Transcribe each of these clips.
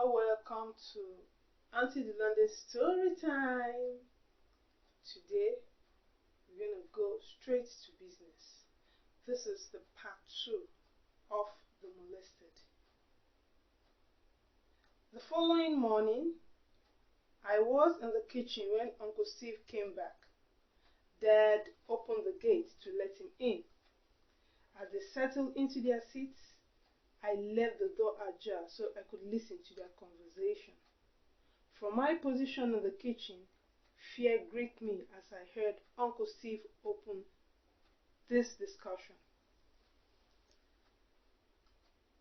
Welcome to Auntie Delande's story time. Today we're going to go straight to business. This is the part 2 of the Molested. The following morning, I was in the kitchen when Uncle Steve came back. Dad opened the gate to let him in. As they settled into their seats, I left the door ajar so I could listen to their conversation. From my position in the kitchen, fear gripped me as I heard Uncle Steve open this discussion.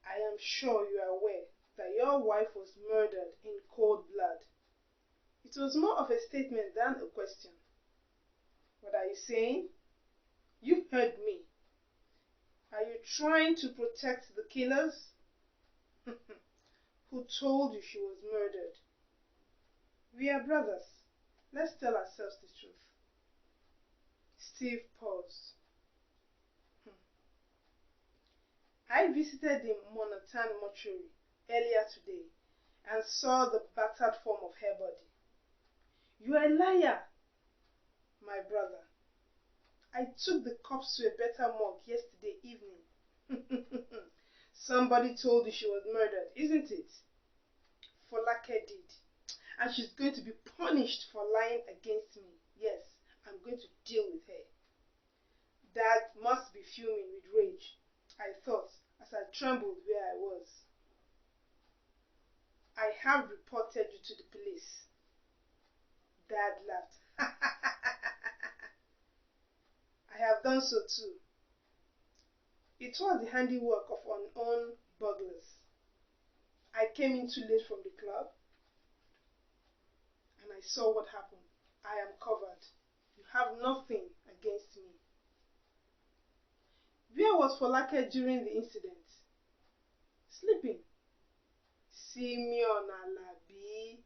I am sure you are aware that your wife was murdered in cold blood. It was more of a statement than a question. What are you saying? You heard me. Are you trying to protect the killers? Who told you she was murdered? We are brothers. Let's tell ourselves the truth. Steve paused. I visited the Monatan mortuary earlier today and saw the battered form of her body. You are a liar, my brother. I took the corpse to a better morgue yesterday evening. Somebody told you she was murdered, isn't it? Folake did. And she's going to be punished for lying against me. Yes, I'm going to deal with her. Dad must be fuming with rage, I thought, as I trembled where I was. I have reported you to the police. Dad laughed. I have done so too. It was the handiwork of unknown burglars. I came in too late from the club and I saw what happened. I am covered. You have nothing against me. Where was Folake during the incident? Sleeping. Simeon Alabi.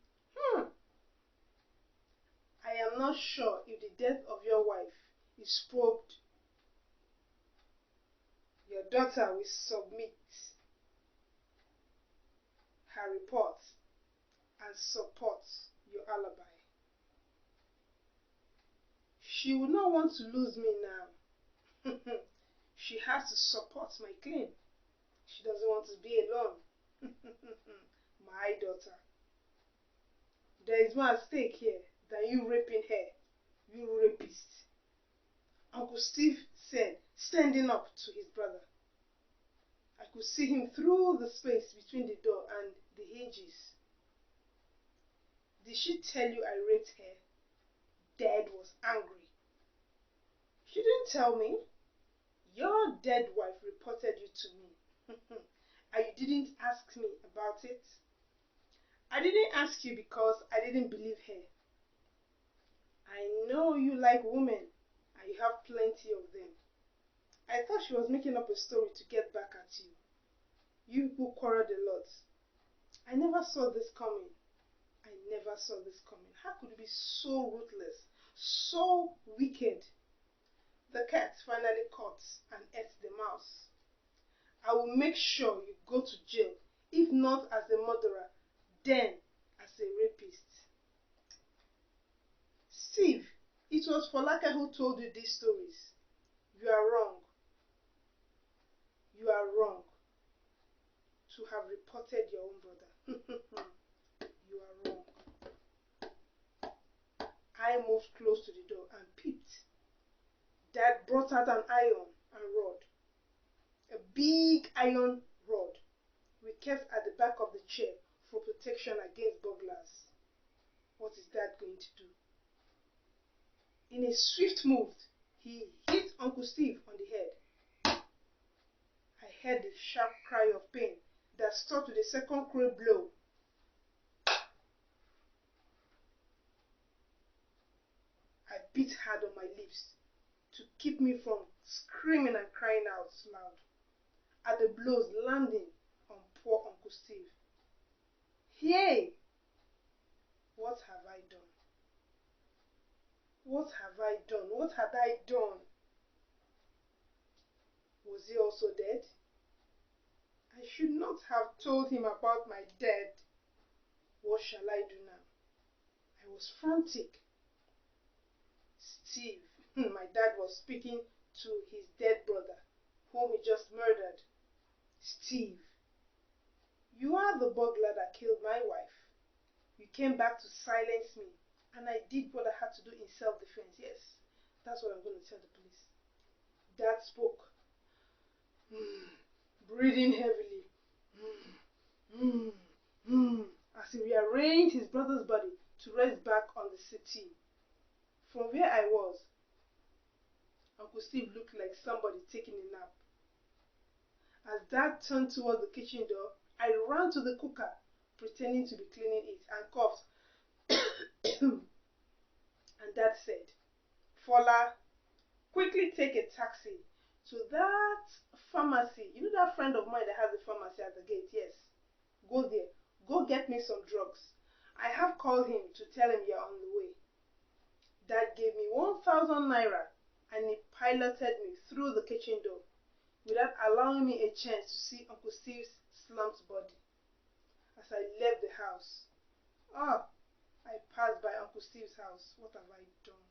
I am not sure if the death of your wife is probed. Your daughter will submit her report and support your alibi. She would not want to lose me now. She has to support my claim. She doesn't want to be alone. My daughter. There is more at stake here than you raping her, you rapist. Uncle Steve said, standing up to his brother. I could see him through the space between the door and the hinges. Did she tell you I raped her? Dad was angry. She didn't tell me. Your dead wife reported you to me. And you didn't ask me about it. I didn't ask you because I didn't believe her. I know you like women and you have plenty of them. I thought she was making up a story to get back at you. You people quarreled a lot. I never saw this coming. I never saw this coming. How could you be so ruthless, so wicked? The cat finally caught and ate the mouse. I will make sure you go to jail, if not as a murderer, then as a rapist. Steve, it was Folake who told you these stories. You are wrong. You are wrong to have reported your own brother. You are wrong. I moved close to the door and peeped. Dad brought out an iron and rod. A big iron rod we kept at the back of the chair for protection against burglars. What is Dad going to do? In a swift move, he hit Uncle Steve on the head. I heard the sharp cry of pain that stopped with a second cruel blow. I bit hard on my lips to keep me from screaming and crying out loud at the blows landing on poor Uncle Steve. Hey! What have I done? What have I done? What had I done? Was he also dead? I should not have told him about my death. What shall I do now? I was frantic. Steve, my dad was speaking to his dead brother, whom he just murdered. Steve, you are the burglar that killed my wife. You came back to silence me, and I did what I had to do in self-defense. Yes, that's what I'm going to tell the police. Dad spoke, breathing heavily, as he rearranged his brother's body to rest back on the settee. From where I was, Uncle Steve looked like somebody taking a nap. As Dad turned toward the kitchen door, I ran to the cooker, pretending to be cleaning it, and coughed. And Dad said, Fola, quickly take a taxi to that pharmacy. You know that friend of mine that has a pharmacy at the gate? Yes. Go there. Go get me some drugs. I have called him to tell him you're on the way. Dad gave me 1,000 naira and he piloted me through the kitchen door without allowing me a chance to see Uncle Steve's slumped body. As I left the house, I passed by Uncle Steve's house. What have I done?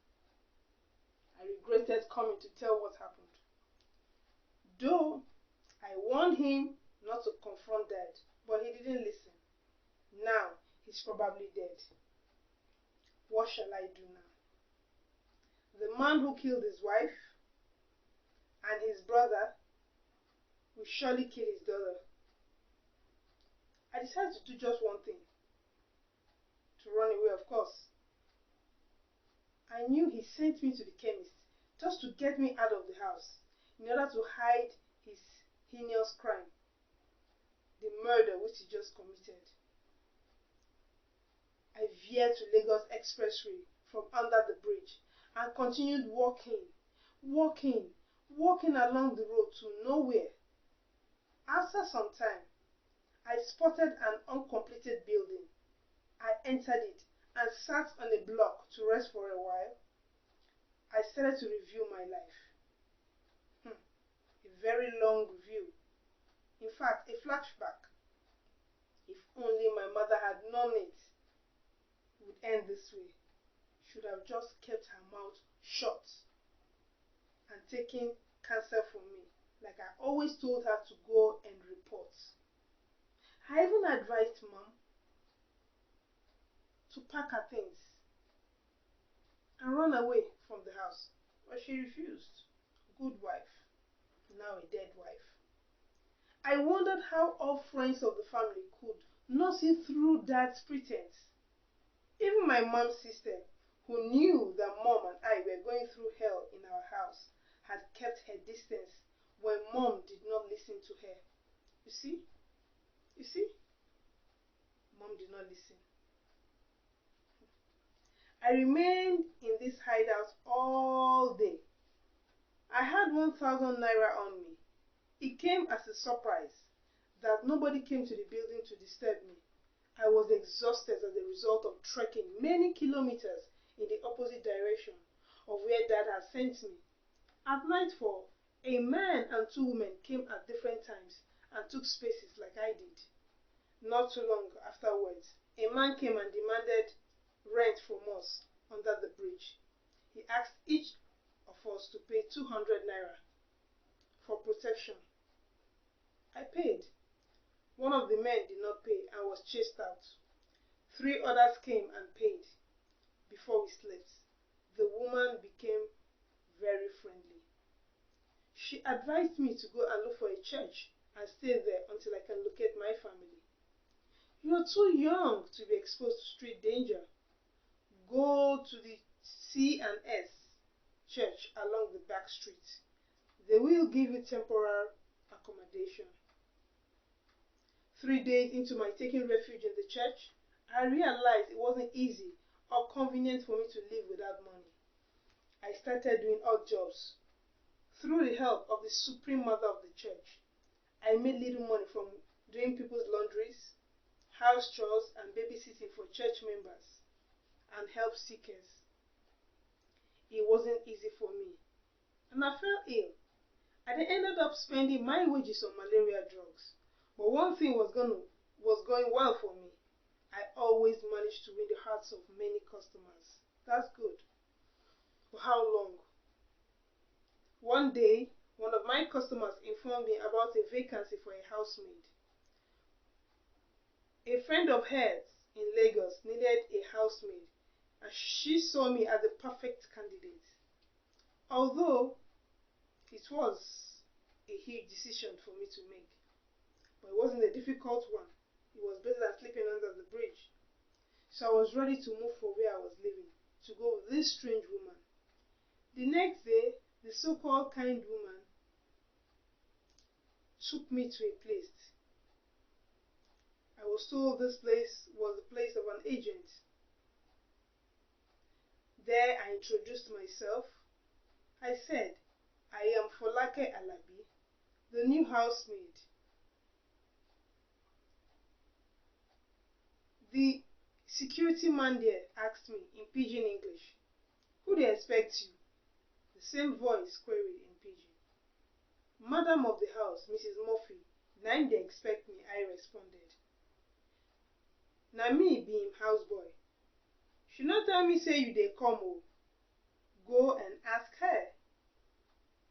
I regretted coming to tell what happened. Though I warned him not to confront Dad, but he didn't listen. Now he's probably dead. What shall I do now? The man who killed his wife and his brother will surely kill his daughter. I decided to do just one thing. To run away, of course. I knew he sent me to the chemist just to get me out of the house in order to hide his heinous crime, the murder which he just committed. I veered to Lagos Expressway from under the bridge and continued walking along the road to nowhere. After some time, I spotted an uncompleted building. I entered it and sat on a block to rest for a while. I started to review my life. A very long review. In fact, a flashback. If only my mother had known it would end this way. Should have just kept her mouth shut and taken counsel from me, like I always told her to go and report. I even advised Mom to pack her things and run away from the house, but she refused. Good wife, now a dead wife. I wondered how all friends of the family could not see through Dad's pretense. Even my mom's sister, who knew that Mom and I were going through hell in our house, had kept her distance when Mom did not listen to her. You see, Mom did not listen. I remained in this hideout all day. I had 1,000 naira on me. It came as a surprise that nobody came to the building to disturb me. I was exhausted as a result of trekking many kilometers in the opposite direction of where Dad had sent me. At nightfall, a man and two women came at different times and took spaces like I did. Not too long afterwards, a man came and demanded rent from us under the bridge. He asked each of us to pay 200 naira for protection. I paid. One of the men did not pay and was chased out. 3 others came and paid. Before we slept, the woman became very friendly. She advised me to go and look for a church and stay there until I can locate my family. You're too young to be exposed to street danger. Go to the C&S church along the back street. They will give you temporary accommodation. 3 days into my taking refuge in the church, I realized it wasn't easy or convenient for me to live without money. I started doing odd jobs. Through the help of the Supreme Mother of the church, I made little money from doing people's laundries, house chores, and babysitting for church members and help seekers. It wasn't easy for me, and I fell ill. I then ended up spending my wages on malaria drugs. But one thing was going well for me. I always manage to win the hearts of many customers. That's good. For how long? One day, one of my customers informed me about a vacancy for a housemaid. A friend of hers in Lagos needed a housemaid, and she saw me as the perfect candidate. Although it was a huge decision for me to make, but it wasn't a difficult one. It was better than sleeping under the bridge. So I was ready to move from where I was living to go with this strange woman. The next day, the so-called kind woman took me to a place. I was told this place was the place of an agent. There I introduced myself. I said, I am Folake Alabi, the new housemaid. The security man there asked me in pidgin English, who they expect you? The same voice queried in pidgin. Madam of the house, Mrs. Murphy, na they expect me, I responded. Na me be him houseboy. She no tell me say you dey come o. Go and ask her.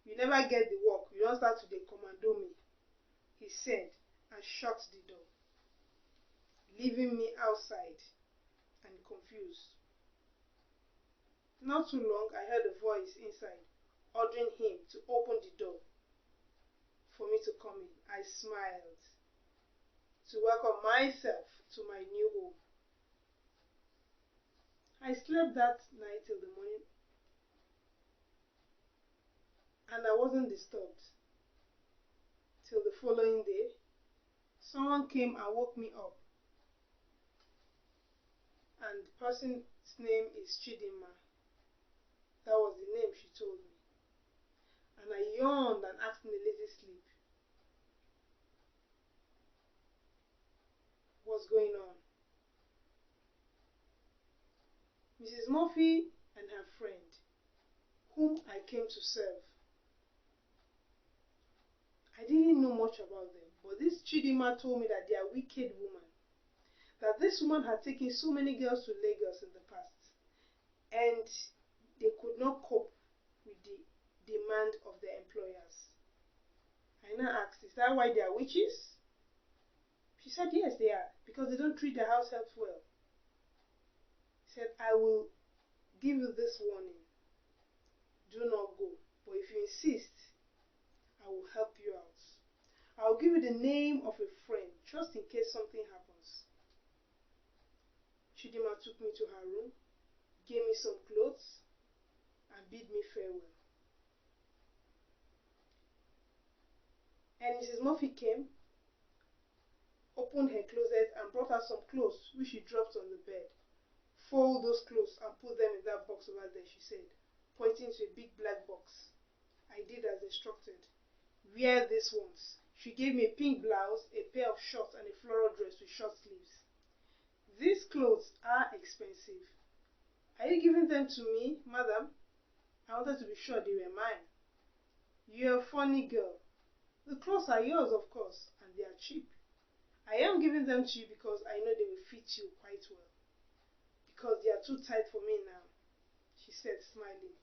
You never get the work, you don start to dey commando me, he said, and shut the door, leaving me outside and confused. Not too long, I heard a voice inside, ordering him to open the door for me to come in. I smiled to welcome myself to my new home. I slept that night till the morning, and I wasn't disturbed. Till the following day, someone came and woke me up, and the person's name is Chidinma. That was the name she told me. And I yawned and asked in a lazy sleep, what's going on? Mrs. Murphy and her friend, whom I came to serve. I didn't know much about them, but this Chidinma told me that they are wicked women. That this woman had taken so many girls to Lagos in the past, and they could not cope with the demand of their employers. I now asked, is that why they are witches? She said, yes, they are, because they don't treat the house helps well. She said, I will give you this warning. Do not go. But if you insist, I will help you out. I'll give you the name of a friend, just in case something happens. Chidinma took me to her room, gave me some clothes, and bid me farewell. And Mrs. Murphy came, opened her closet, and brought out some clothes, which she dropped on the bed. Fold those clothes and put them in that box over there, she said, pointing to a big black box. I did as instructed. Wear these ones. She gave me a pink blouse, a pair of shorts, and a floral dress with short sleeves. These clothes are expensive. Are you giving them to me, madam? I wanted to be sure they were mine. You're a funny girl. The clothes are yours, of course, and they are cheap. I am giving them to you because I know they will fit you quite well. Because they are too tight for me now, she said, smiling.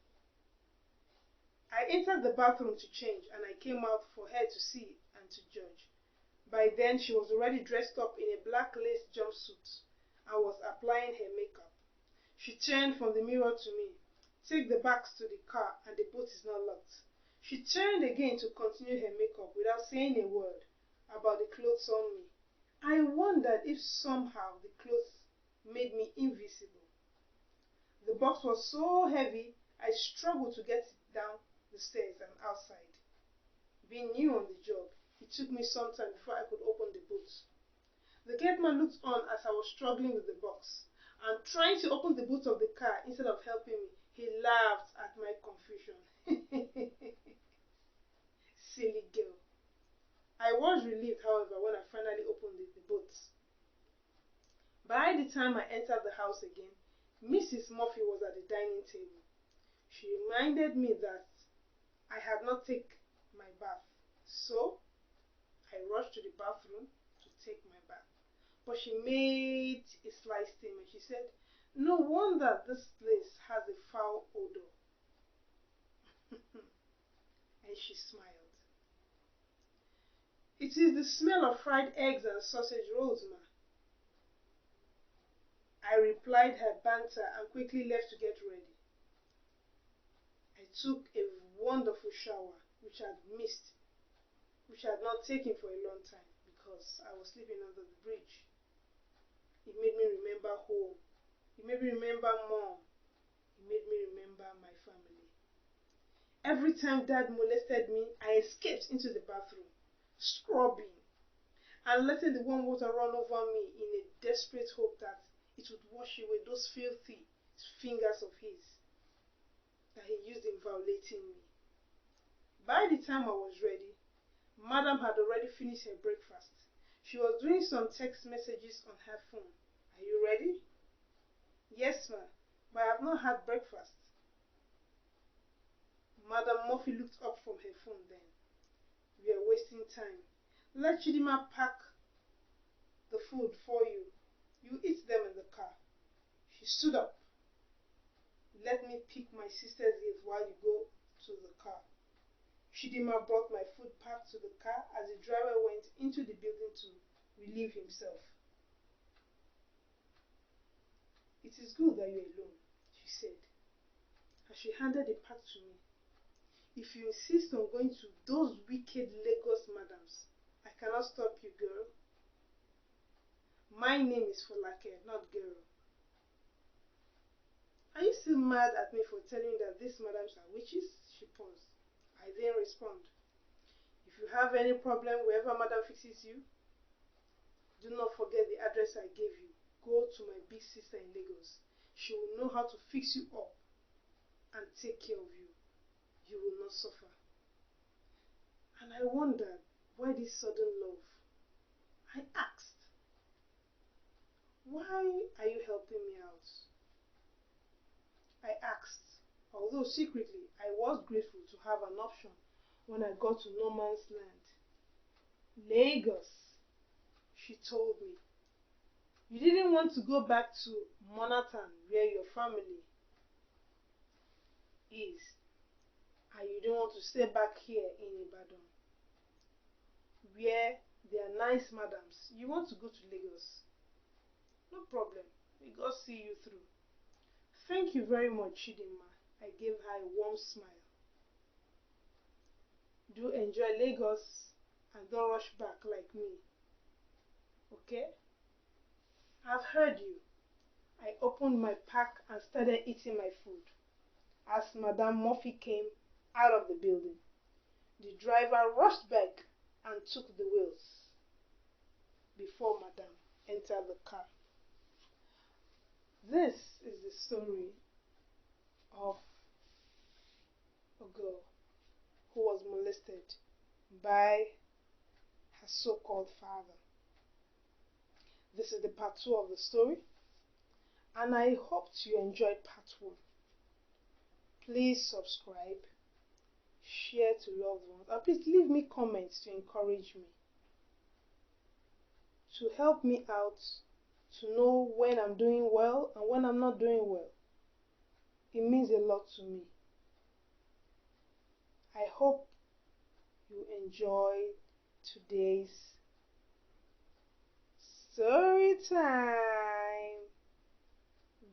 I entered the bathroom to change, and I came out for her to see and to judge. By then, she was already dressed up in a black lace jumpsuit and was applying her makeup. She turned from the mirror to me. Take the bags to the car, and the boot is not locked. She turned again to continue her makeup without saying a word about the clothes on me. I wondered if somehow the clothes made me invisible. The box was so heavy, I struggled to get it down the stairs and outside. Being new on the job, it took me some time before I could open the boot. The gateman looked on as I was struggling with the box and trying to open the boot of the car instead of helping me. He laughed at my confusion. Silly girl. I was relieved, however, when I finally opened the boot. By the time I entered the house again, Mrs. Murphy was at the dining table. She reminded me that I had not taken my bath, so I rushed to the bathroom to take my bath. but she made a slight statement. She said, "No wonder this place has a foul odor." And she smiled. "It is the smell of fried eggs and sausage rolls, ma." I replied her banter and quickly left to get ready. I took a wonderful shower, which I had not taken for a long time because I was sleeping under the bridge. It made me remember home. It made me remember mom. It made me remember my family. Every time dad molested me, I escaped into the bathroom, scrubbing and letting the warm water run over me in a desperate hope that it would wash away those filthy fingers of his that he used in violating me. By the time I was ready, Madam had already finished her breakfast. She was doing some text messages on her phone. "Are you ready?" "Yes, ma'am, but I have not had breakfast." Madam Murphy looked up from her phone then. "We are wasting time. Let Chidima pack the food for you. You eat them in the car." She stood up. "Let me pick my sister's gift while you go to the car." Chidima brought my food packed to the car as the driver went into the building to relieve himself. "It is good that you're alone," she said, as she handed the pack to me. "If you insist on going to those wicked Lagos madams, I cannot stop you, girl. My name is Folake, not girl." "Are you still mad at me for telling you that these madams are witches?" She paused. I didn't respond. "If you have any problem wherever madam fixes you, do not forget the address I gave you. Go to my big sister in Lagos. She will know how to fix you up and take care of you. You will not suffer." And I wondered, why this sudden love? I asked, "Why are you helping me out?" I asked, although secretly I was grateful to have an option when I got to no man's land. "Lagos," she told me. "You didn't want to go back to Monatan where your family is, and you don't want to stay back here in Ibadan where there are nice madams. You want to go to Lagos. No problem. May God see you through." "Thank you very much, Chidinma." I gave her a warm smile. "Do enjoy Lagos and don't rush back like me. Okay? I've heard you." I opened my pack and started eating my food. As Madame Murphy came out of the building, the driver rushed back and took the wheels before Madame entered the car. This is the story of a girl who was molested by her so-called father. This is the part 2 of the story, and I hope you enjoyed part 1. Please subscribe, share to loved ones, and please leave me comments to encourage me, to help me out, to know when I'm doing well and when I'm not doing well. It means a lot to me. I hope you enjoyed today's story time.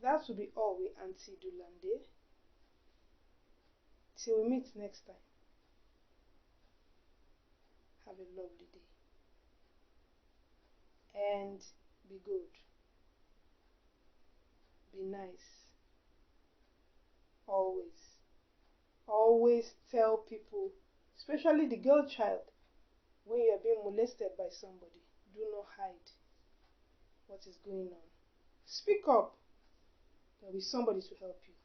That will be all with Auntie Dulande. Till we meet next time. Have a lovely day. And be good. Be nice. Always. Always tell people, especially the girl child, when you are being molested by somebody, do not hide what is going on. Speak up. There will be somebody to help you.